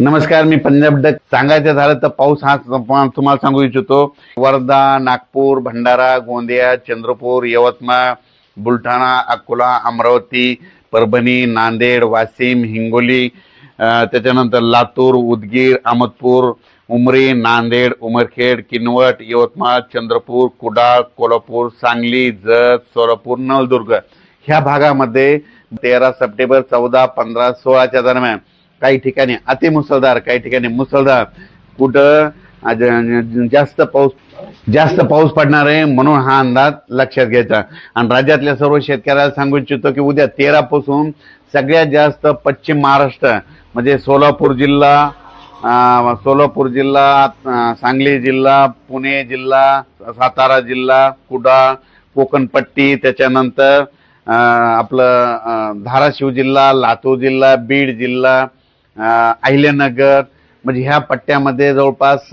नमस्कार, मी पंजाब डक. सांगायचं झालं तर पाऊस हा तुम्हाला सांगू इच्छितो. वर्धा, नागपूर, भंडारा, गोंदिया, चंद्रपूर, यवतमाळ, बुलढाणा, अकोला, अमरावती, परभणी, नांदेड, वाशिम, हिंगोली, त्याच्यानंतर लातूर, उदगीर, अहमदपूर, उमरी, नांदेड, उमरखेड, किनवट, यवतमाळ, चंद्रपूर, कुडाळ, कोल्हापूर, सांगली, जत, सोलापूर, नळदुर्ग ह्या भागामध्ये 13 सप्टेंबर 14, 15, 16च्या दरम्यान काही ठिकाणी अतिमुसळधार, काही ठिकाणी मुसळधार, कुठं जास्त पाऊस पडणार आहे म्हणून हा अंदाज लक्षात घ्यायचा. आणि राज्यातल्या सर्व शेतकऱ्याला सांगू इच्छितो की उद्या 13 पासून सगळ्यात जास्त पश्चिम महाराष्ट्र म्हणजे सोलापूर जिल्हा, सांगली जिल्हा, पुणे जिल्हा, सातारा जिल्हा, कुडाळ, कोकणपट्टी, त्याच्यानंतर आपलं धाराशिव जिल्हा, लातूर जिल्हा, बीड जिल्हा, अहिल्यानगर म्हणजे ह्या पट्ट्यामध्ये जवळपास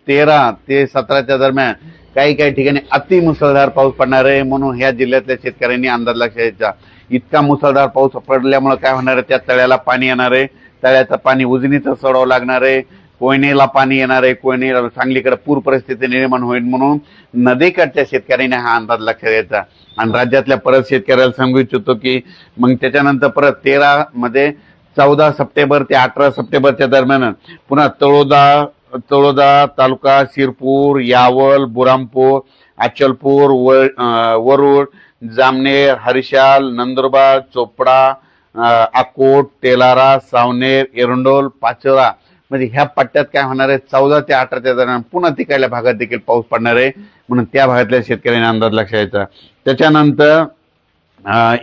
13 ते 17च्या दरम्यान काही ठिकाणी अतिमुसळधार पाऊस पडणार आहे. म्हणून ह्या जिल्ह्यातल्या शेतकऱ्यांनी अंदाज लक्षात घ्यायचा. इतका मुसळधार पाऊस पडल्यामुळे काय होणार आहे, त्या तळ्याला पाणी येणार आहे, तळ्याचं पाणी उजनीचं सोडावं लागणार आहे, कोयनेला पाणी येणार आहे, कोयने सांगलीकडे पूर परिस्थिती निर्माण होईल. म्हणून नदीकडच्या शेतकऱ्यांनी हा अंदाज लक्षात घ्यायचा. आणि राज्यातल्या परत शेतकऱ्याला सांगू इच्छितो की मग त्याच्यानंतर परत 13 मध्ये 14 सप्टेंबर ते 18 सप्टेंबरच्या दरम्यान पुन्हा तळोदा तालुका, शिरपूर, यावल, बुरामपूर, अचलपूर, वरुड, जामनेर, हरिशाल, नंदुरबार, चोपडा, अकोट, तेलारा, सावनेर, एरंडोल, पाचोरा म्हणजे ह्या पट्ट्यात काय होणार आहे, 14 ते 18च्या दरम्यान पुन्हा तिकडल्या भागात देखील पाऊस पडणार आहे. म्हणून त्या भागातल्या शेतकऱ्यांनी अंदाज लक्षात घ्यायचा. त्याच्यानंतर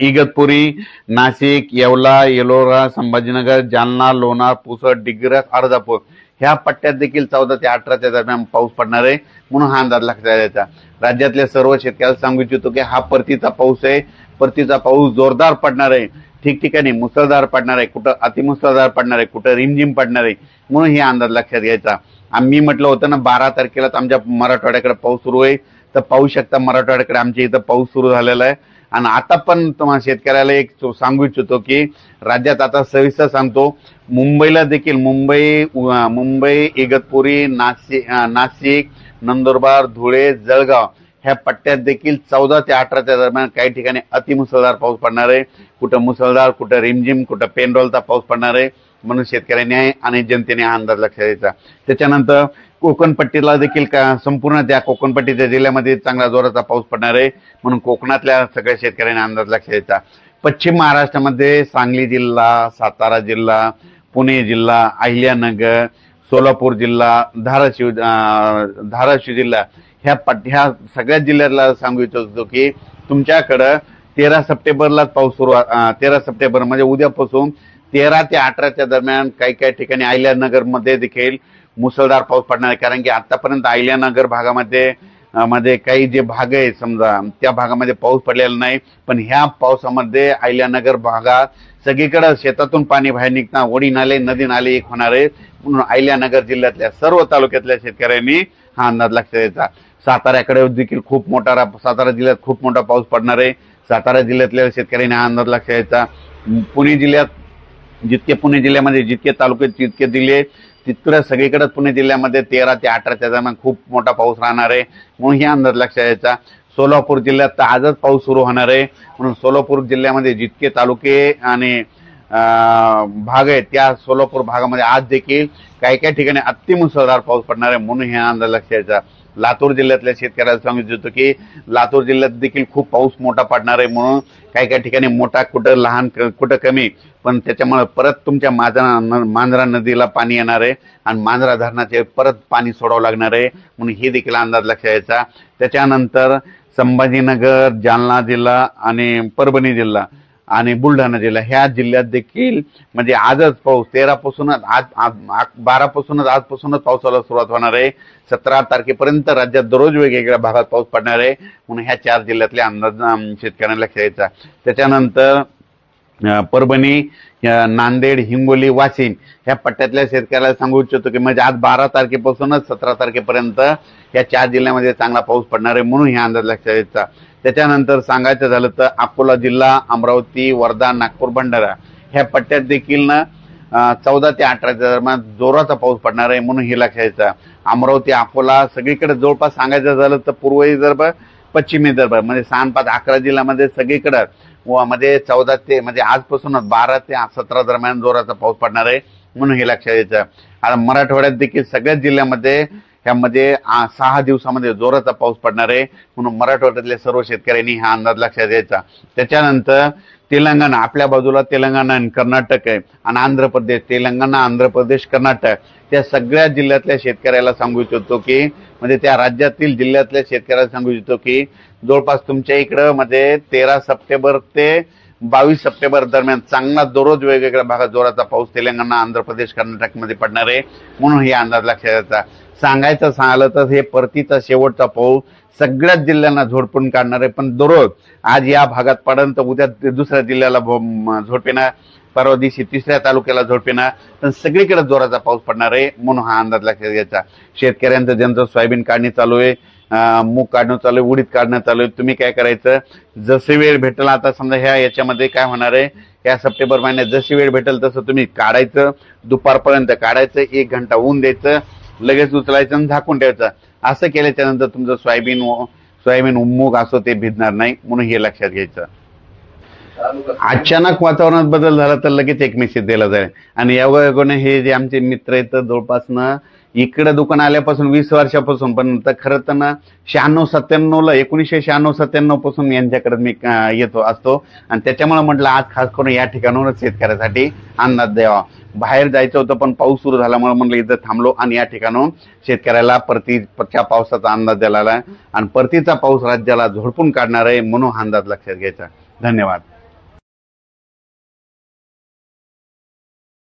इगतपुरी, नाशिक, येवला, येलोरा, संभाजीनगर, जालना, लोणार, पुसद, डिग्रस, अर्धापूर ह्या पट्ट्यात देखील 14 ते 18च्या दरम्यान पाऊस पडणार आहे. म्हणून हा अंदाज लक्षात घ्यायचा. राज्यातल्या सर्व शेतकऱ्याला सांगू इच्छितो की हा परतीचा पाऊस आहे. परतीचा पाऊस जोरदार पडणार आहे, ठिकठिकाणी मुसळधार पडणार आहे, कुठं अतिमुसळधार पडणार आहे, कुठं रिमझिम पडणार आहे. म्हणून हे अंदाज लक्षात घ्यायचा. आम्ही म्हटलं होतं ना 12 तारखेलाच आमच्या मराठवाड्याकडे पाऊस सुरू आहे, तर पाहू शकता मराठवाड्याकडे आमच्या इथं पाऊस सुरू झालेला आहे. आणि आता पण तुम्हाला शेतकऱ्याला एक सांगू इच्छितो की राज्यात आता सविस्तर सांगतो, मुंबईला देखील मुंबई, इगतपुरी, नाशिक, नंदुरबार, धुळे, जळगाव ह्या पट्ट्यात देखील 14 ते 18च्या दरम्यान काही ठिकाणी अतिमुसळधार पाऊस पडणार आहे. कुठं मुसळधार, कुठं रिमझिम, कुठं पेनडॉलचा पाऊस पडणार आहे. म्हणून शेतकऱ्यांनी आणि जनतेने हा अंदाज लक्षात घ्यायचा. त्याच्यानंतर कोकणपट्टीला देखील संपूर्ण त्या कोकणपट्टीच्या जिल्ह्यामध्ये चांगला जोराचा पाऊस पडणार आहे. म्हणून कोकणातल्या सगळ्या शेतकऱ्यांनी अंदाज लक्षात घ्यायचा. पश्चिम महाराष्ट्रामध्ये सांगली जिल्हा, सातारा जिल्हा, पुणे जिल्हा, अहिल्यानगर, सोलापूर जिल्हा, धाराशिव जिल्हा ह्या सगळ्या जिल्ह्यातला सांगू इच्छितो की तुमच्याकडं 13 सप्टेंबरलाच पाऊस सुरू 13 सप्टेंबर म्हणजे उद्यापासून 13 ते 18च्या दरम्यान काही ठिकाणी अहिल्यानगर मध्ये देखील मुसळधार पाऊस पडणार आहे. कारण की आतापर्यंत अहिल्यानगर भागामध्ये काही जे भाग आहे समजा त्या भागामध्ये पाऊस पडलेला नाही. पण ह्या पावसामध्ये अहिल्यानगर भागात सगळीकडे शेतातून पाणी बाहेर निघताना ओढी नाले, नदी नाले एक होणार आहे. म्हणून अहिल्यानगर जिल्ह्यातल्या सर्व तालुक्यातल्या शेतकऱ्यांनी हा अंदाज लक्षात घ्यायचा. साताऱ्याकडे देखील सातारा जिल्ह्यात खूप मोठा पाऊस पडणार आहे. सातारा जिल्ह्यातल्या शेतकऱ्यांनी हा अंदाज लक्षात घ्यायचा. पुणे जिल्ह्यामध्ये जितके तालुके तितके जिल्हे तितकं सगळीकडे पुणे जिल्ह्यामध्ये 13 ते 18च्या दरम्यान खूप मोठा पाऊस राहणार आहे. म्हणून हे अंदाज लक्षात घ्यायचा. सोलापूर जिल्ह्यात तर आजच पाऊस सुरू होणार आहे. म्हणून सोलापूर जिल्ह्यामध्ये जितके तालुके आणि भाग आहेत त्या सोलापूर भागामध्ये आज देखील काही ठिकाणी अतिमुसळधार पाऊस पडणार आहे. म्हणून हे अंदाज लक्षात घ्यायचा. लातूर जिल्ह्यातल्या शेतकऱ्याला सांगू इच्छितो की लातूर जिल्ह्यात देखील खूप पाऊस मोठा पडणार आहे. म्हणून काही ठिकाणी मोठा, कुठं लहान, कुठं कमी, पण त्याच्यामुळे परत तुमच्या मांजरा नदीला पाणी येणार आहे आणि मांजरा धरणाचे परत पाणी सोडावं लागणार आहे. म्हणून हे देखील अंदाज लक्षात घ्यायचा. त्याच्यानंतर संभाजीनगर, जालना जिल्हा आणि परभणी जिल्हा आणि बुलढाणा जिल्हा ह्या जिल्ह्यात देखील म्हणजे आजच पाऊस 13 पासूनच 12 पासूनच आजपासूनच पावसाला सुरुवात होणार आहे. 17 तारखेपर्यंत राज्यात दररोज वेगवेगळ्या भागात पाऊस पडणार आहे. म्हणून ह्या 4 जिल्ह्यातले अंदाज शेतकऱ्यांना लक्षात घ्यायचा. त्याच्यानंतर परभणी, नांदेड, हिंगोली, वाशिम ह्या पट्ट्यातल्या शेतकऱ्याला सांगू इच्छितो की म्हणजे आज 12 तारखेपासूनच 17 तारखेपर्यंत या 4 जिल्ह्यामध्ये चांगला पाऊस पडणार आहे. म्हणून हे अंदाज लक्षात घ्यायचा. त्याच्यानंतर सांगायचं झालं तर अकोला जिल्हा, अमरावती, वर्धा, नागपूर, भंडारा ह्या पट्ट्यात देखील ना 14 ते 18च्या दरम्यान जोराचा पाऊस पडणार आहे म्हणून हे लक्षात घ्यायचं. अमरावती, अकोला सगळीकडे जवळपास सांगायचं झालं तर पूर्व विदर्भ, पश्चिम विदर्भ म्हणजे 6, 5, 11 जिल्ह्यामध्ये सगळीकडे मध्ये 14 ते म्हणजे आजपासूनच 12 ते 17 दरम्यान जोराचा पाऊस पडणार आहे म्हणून हे लक्षात घ्यायचं. आता मराठवाड्यात देखील सगळ्याच जिल्ह्यामध्ये ह्यामध्ये 6 दिवसामध्ये जोराचा पाऊस पडणार आहे म्हणून मराठवाड्यातल्या सर्व शेतकऱ्यांनी हा अंदाज लक्षात घ्यायचा. त्याच्यानंतर तेलंगणा, आपल्या बाजूला तेलंगणा आणि कर्नाटक आहे आणि आंध्र प्रदेश, तेलंगणा, आंध्र प्रदेश, कर्नाटक त्या सगळ्या जिल्ह्यातल्या शेतकऱ्याला सांगू इच्छितो की म्हणजे त्या राज्यातील जिल्ह्यातल्या शेतकऱ्याला सांगू इच्छितो की जवळपास तुमच्या इकडं मध्ये 13 सप्टेंबर ते 22 सप्टेंबर दरम्यान चांगला दररोज वेगवेगळ्या भागात जोराचा पाऊस तेलंगणा, आंध्र प्रदेश, कर्नाटकमध्ये पडणार आहे म्हणून हे अंदाज लक्षात घ्यायचा. सांगायचं झालं तर हे परतीचा शेवटचा पाऊस सगळ्याच जिल्ह्यांना झोडपून काढणार आहे. पण दररोज आज या भागात पडन तर उद्या दुसऱ्या जिल्ह्याला झोडपेना, परवा दिवशी तिसऱ्या तालुक्याला झोडपेना, तर सगळीकडे जोराचा पाऊस पडणार आहे म्हणून हा अंदाज लक्षात घ्यायचा. शेतकऱ्यांचं ज्यांचं सोयाबीन काढणी चालू आहे, मूग काढणं चालू आहे, उडीद काढणं चालू आहे, तुम्ही काय करायचं जसे वेळ भेटेल, आता समजा ह्या याच्यामध्ये काय होणार आहे, या सप्टेंबर महिन्यात जशी वेळ भेटेल तसं तुम्ही काढायचं, दुपारपर्यंत काढायचं, 1 घंटा ऊन द्यायचं, लगेच उचलायचं आणि झाकून ठेवायचं. असं केल्याच्या नंतर तुमचं सोयाबीन मूग असो ते भिजणार नाही म्हणून हे लक्षात घ्यायचं. अचानक वातावरणात बदल झाला तर लगेच एक मेसेज दिला जाईल. आणि यावरून हे जे आमचे मित्र आहेत जवळपास ना इकडे दुकान आल्यापासून 20 वर्षापासून, पण खरं तर ना 96-97ला 1996-97 पासून यांच्याकडे मी येतो असतो आणि त्याच्यामुळे म्हटलं आज खास करून या ठिकाणावरच शेतकऱ्यासाठी अंदाज द्यावा. बाहेर जायचं होतं पण पाऊस सुरू झाल्यामुळे म्हटलं इथं थांबलो आणि या ठिकाणाहून शेतकऱ्याला परतीच्या पावसाचा अंदाज दिला आणि परतीचा पाऊस राज्याला झोडपून काढणार आहे म्हणून अंदाज लक्षात घ्यायचा. धन्यवाद.